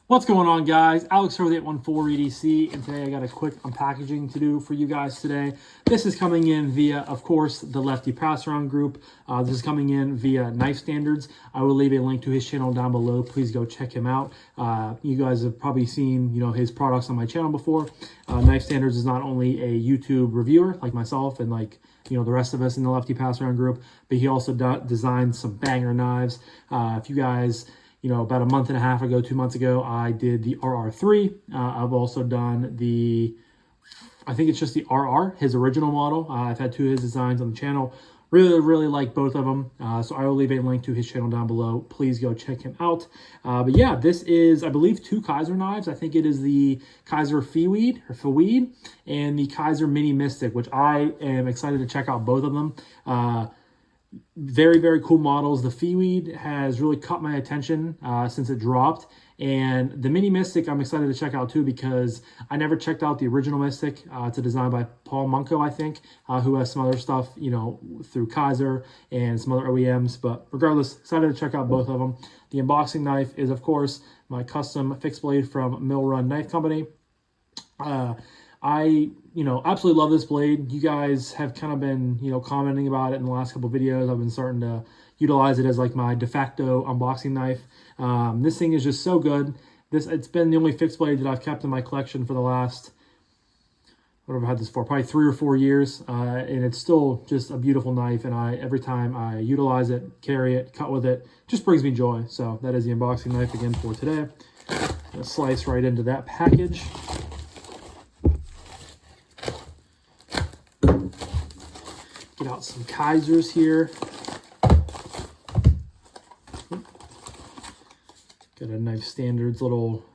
What's going on, guys? Alex here with 814 EDC, and today I got a quick unpackaging to do for you guys today. This is coming in via, of course, the Lefty passaround group. This is coming in via Knife Standards. I will leave a link to his channel down below. Please go check him out. You guys have probably seen, his products on my channel before. Knife Standards is not only a YouTube reviewer like myself and the rest of us in the Lefty passaround group, but he also designed some banger knives. If you guys, about a month and a half ago, 2 months ago, I did the RR3. I've also done I think it's just the RR, his original model. I've had two of his designs on the channel. Really like both of them. So I will leave a link to his channel down below. Please go check him out. But yeah, this is, I believe, two Kizer knives. I think it is the Kizer Feweed and the Kizer Mini Mystic, which I am excited to check out both of them. Very cool models. The Feweed has really caught my attention since it dropped, and the Mini Mystic I'm excited to check out too, because I never checked out the original Mystic. It's a design by Paul Munko, I think, who has some other stuff through Kizer and some other OEMs. But regardless, excited to check out both of them. The unboxing knife is, of course, my custom fixed blade from Mill Run Knife Company. I absolutely love this blade. You guys have kind of been, commenting about it in the last couple of videos. I've been starting to utilize it as like my de facto unboxing knife. This thing is just so good. It's been the only fixed blade that I've kept in my collection for the last, what have I had this for? Probably 3 or 4 years. And it's still just a beautiful knife. And every time I utilize it, carry it, cut with it, just brings me joy. So that is the unboxing knife again for today. Gonna slice right into that package. Get out some Kizers here. Got a Knife Standards little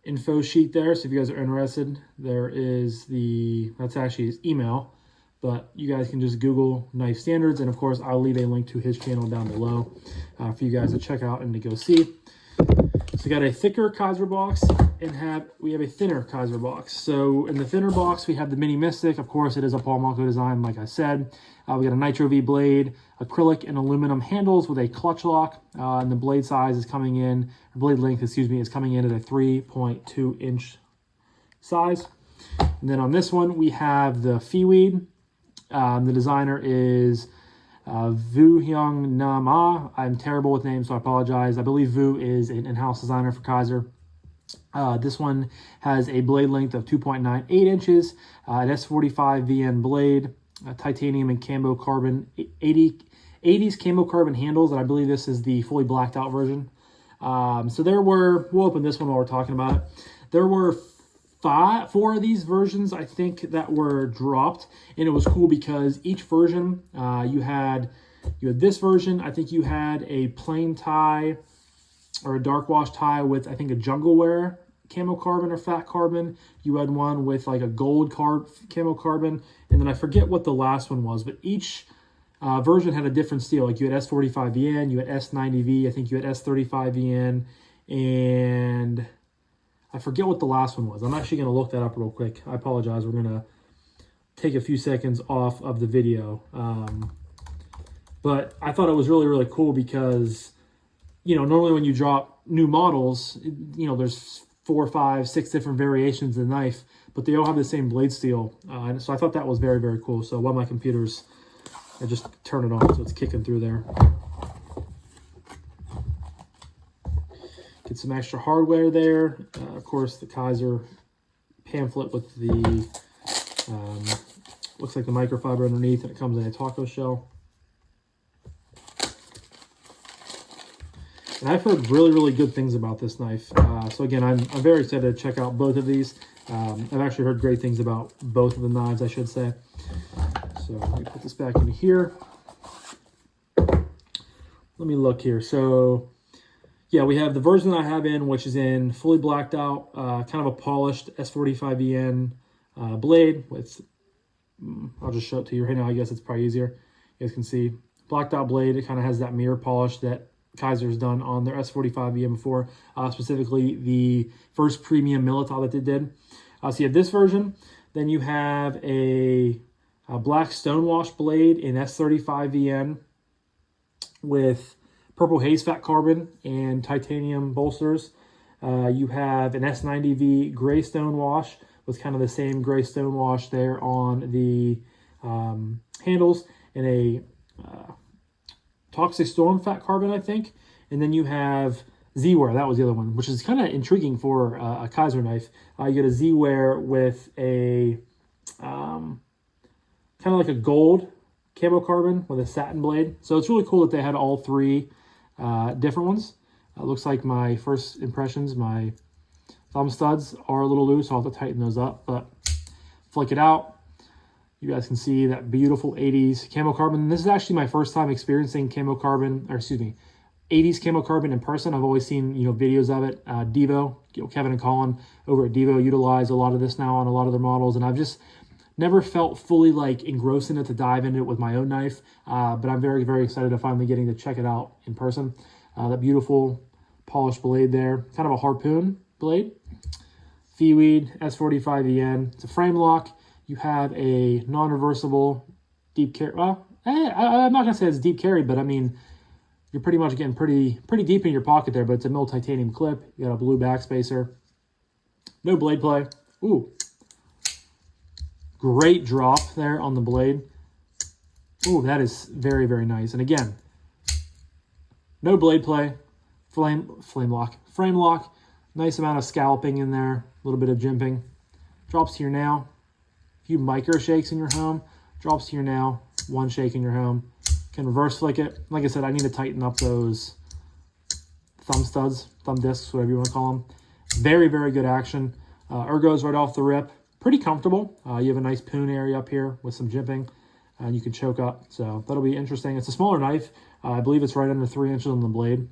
info sheet there. So if you guys are interested, there is that's actually his email, but you guys can just Google Knife Standards. And of course, I'll leave a link to his channel down below for you guys to check out and to go see. So we got a thicker Kizer box and we have a thinner Kizer box. So in the thinner box, we have the Mini Mystic. Of course, it is a Paul Munko design, like I said. We got a Nitro V blade, acrylic and aluminum handles with a clutch lock. And the blade size is coming in, or blade length, excuse me, is coming in at a 3.2 inch size. And then on this one, we have the Feweed. The designer is Vu Hyung Nam Ah. I'm terrible with names, so I apologize. I believe Vu is an in-house designer for Kizer. This one has a blade length of 2.98 inches, an S45 VN blade, titanium and camo carbon, 80s camo carbon handles, and I believe this is the fully blacked out version. So we'll open this one while we're talking about it. There were 4 of these versions, I think, that were dropped, and it was cool because each version, you had this version. I think you had a plain tie or a dark wash tie with, I think, a jungle wear camo carbon or fat carbon. You had one with like a gold camo carbon, and then I forget what the last one was, but each version had a different steel. Like you had S45 VN, you had S90V, I think you had S35 VN, and I forget what the last one was. I'm actually going to look that up real quick. I apologize. We're going to take a few seconds off of the video. But I thought it was really cool because, normally when you drop new models, there's 4, 5, 6 different variations of the knife, but they all have the same blade steel. And so I thought that was very cool. So while my computer's, I just turn it on so it's kicking through there. Get some extra hardware there. Of course, the Kizer pamphlet with the, looks like the microfiber underneath, and it comes in a taco shell. And I've heard really good things about this knife. So again, I'm very excited to check out both of these. I've actually heard great things about both of the knives, I should say. So let me put this back in here. Let me look here. So yeah, we have the version that I have in, which is in fully blacked out, kind of a polished S45VN blade with, I'll just show it to you right now. I guess it's probably easier. You guys can see blacked out blade. It kind of has that mirror polish that Kizer's done on their S45VN before, specifically the first premium Militao that they did. So you have this version. Then you have a black stonewash blade in S35VN with purple haze fat carbon and titanium bolsters. You have an S90V gray stone wash with kind of the same gray stone wash there on the handles, and a Toxic Storm fat carbon, I think. And then you have Z-Wear, that was the other one, which is kind of intriguing for a Kizer knife. You get a Z-Wear with a kind of like a gold camo carbon with a satin blade. So it's really cool that they had all three different ones. Looks like my first impressions, my thumb studs are a little loose. I'll have to tighten those up, but flick it out. You guys can see that beautiful 80s camo carbon. This is actually my first time experiencing camo carbon, or excuse me, 80s camo carbon in person. I've always seen, videos of it. Devo, Kevin and Colin over at Devo utilize a lot of this now on a lot of their models, and I've just never felt fully like engrossed in it to dive into it with my own knife. But I'm very, very excited to finally getting to check it out in person. That beautiful polished blade there, kind of a harpoon blade. Feweed S45EN. It's a frame lock. You have a non-reversible deep carry. Well, I'm not gonna say it's deep carry, but I mean, you're pretty much getting pretty deep in your pocket there. But it's a mill titanium clip. You got a blue backspacer. No blade play. Ooh, great drop there on the blade. Ooh, that is very, very nice. And again, no blade play. Frame lock. Nice amount of scalloping in there. A little bit of jimping. Drops to your nail. A few micro shakes in your home. Drops to your nail. One shake in your home. Can reverse flick it. Like I said, I need to tighten up those thumb studs, thumb discs, whatever you want to call them. Very, very good action. Ergos right off the rip. Pretty comfortable. You have a nice poon area up here with some jimping. And you can choke up. So that'll be interesting. It's a smaller knife. I believe it's right under 3 inches on the blade.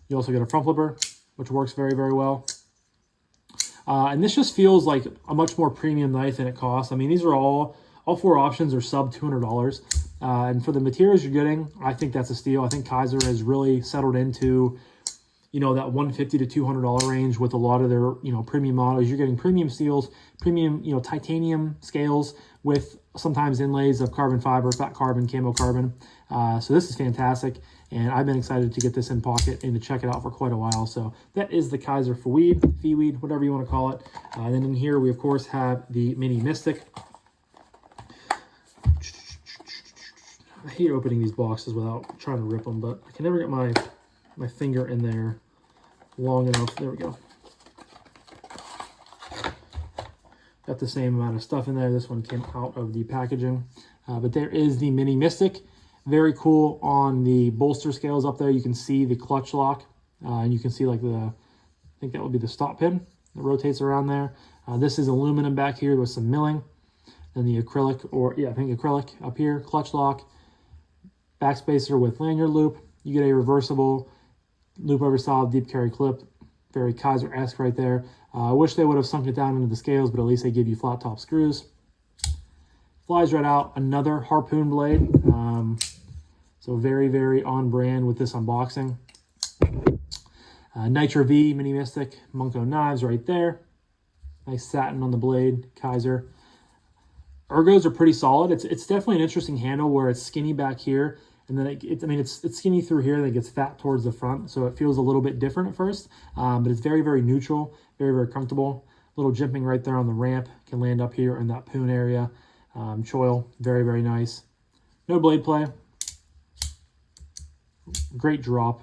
You also get a front flipper, which works very, very well. And this just feels like a much more premium knife than it costs. I mean, these are all four options are sub $200. And for the materials you're getting, I think that's a steal. I think Kizer has really settled into, that $150 to $200 range with a lot of their, premium models. You're getting premium steels, premium, titanium scales with sometimes inlays of carbon fiber, fat carbon, camo carbon. So this is fantastic. And I've been excited to get this in pocket and to check it out for quite a while. So that is the Kizer Feweed, whatever you want to call it. And then in here, we, of course, have the Mini Mystic. I hate opening these boxes without trying to rip them, but I can never get my finger in there long enough. There we go. Got the same amount of stuff in there. This one came out of the packaging. But there is the Mini Mystic. Very cool on the bolster scales up there. You can see the clutch lock. And you can see like I think that would be the stop pin that rotates around there. This is aluminum back here with some milling. Then the acrylic, I think acrylic up here, clutch lock. Backspacer with lanyard loop. You get a reversible loop over solid deep carry clip. Very Kizer-esque right there. I wish they would have sunk it down into the scales, but at least they give you flat top screws. Flies right out. Another harpoon blade. So very, very on brand with this unboxing. Nitro V Mini Mystic Munko knives right there. Nice satin on the blade, Kizer. Ergos are pretty solid. It's definitely an interesting handle where it's skinny back here, and then it's skinny through here, and it gets fat towards the front, so it feels a little bit different at first. But it's very, very neutral, very, very comfortable. Little jimping right there on the ramp, can land up here in that poon area. Choil, very, very nice. No blade play. Great drop.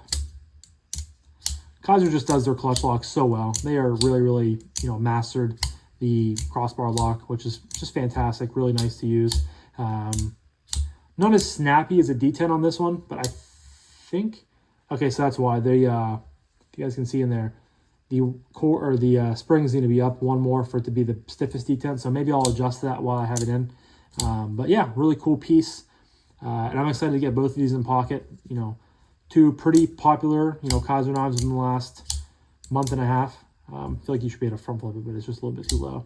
Kizer just does their clutch lock so well. They are really, really, mastered the crossbar lock, which is just fantastic. Really nice to use. Not as snappy as a D10 on this one, but I think, okay, so that's why they, if you guys can see in there, the core or the springs need to be up one more for it to be the stiffest D10. So maybe I'll adjust that while I have it in. But yeah, really cool piece. And I'm excited to get both of these in pocket. Two pretty popular, Kizer knives in the last month and a half. I feel like you should be able to front flip it, but it's just a little bit too low.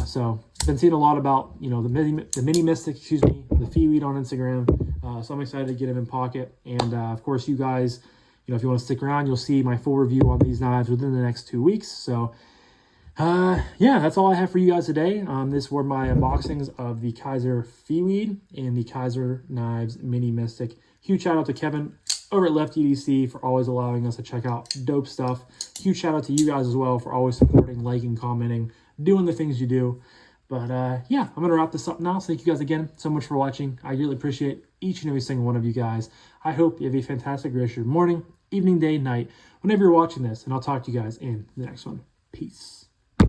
So been seeing a lot about, the Mini Mystic, the Feweed on Instagram. So I'm excited to get them in pocket. And of course, you guys, if you want to stick around, you'll see my full review on these knives within the next 2 weeks. So yeah, that's all I have for you guys today. This were my unboxings of the Kizer Feweed and the Kizer Knives Mini Mystic. Huge shout out to Kevin over at Lefty EDC for always allowing us to check out dope stuff. Huge shout out to you guys as well for always supporting, liking, commenting, doing the things you do. But yeah, I'm going to wrap this up now. So thank you guys again so much for watching. I really appreciate each and every single one of you guys. I hope you have a fantastic rest of your morning, evening, day, night, whenever you're watching this. And I'll talk to you guys in the next one. Peace.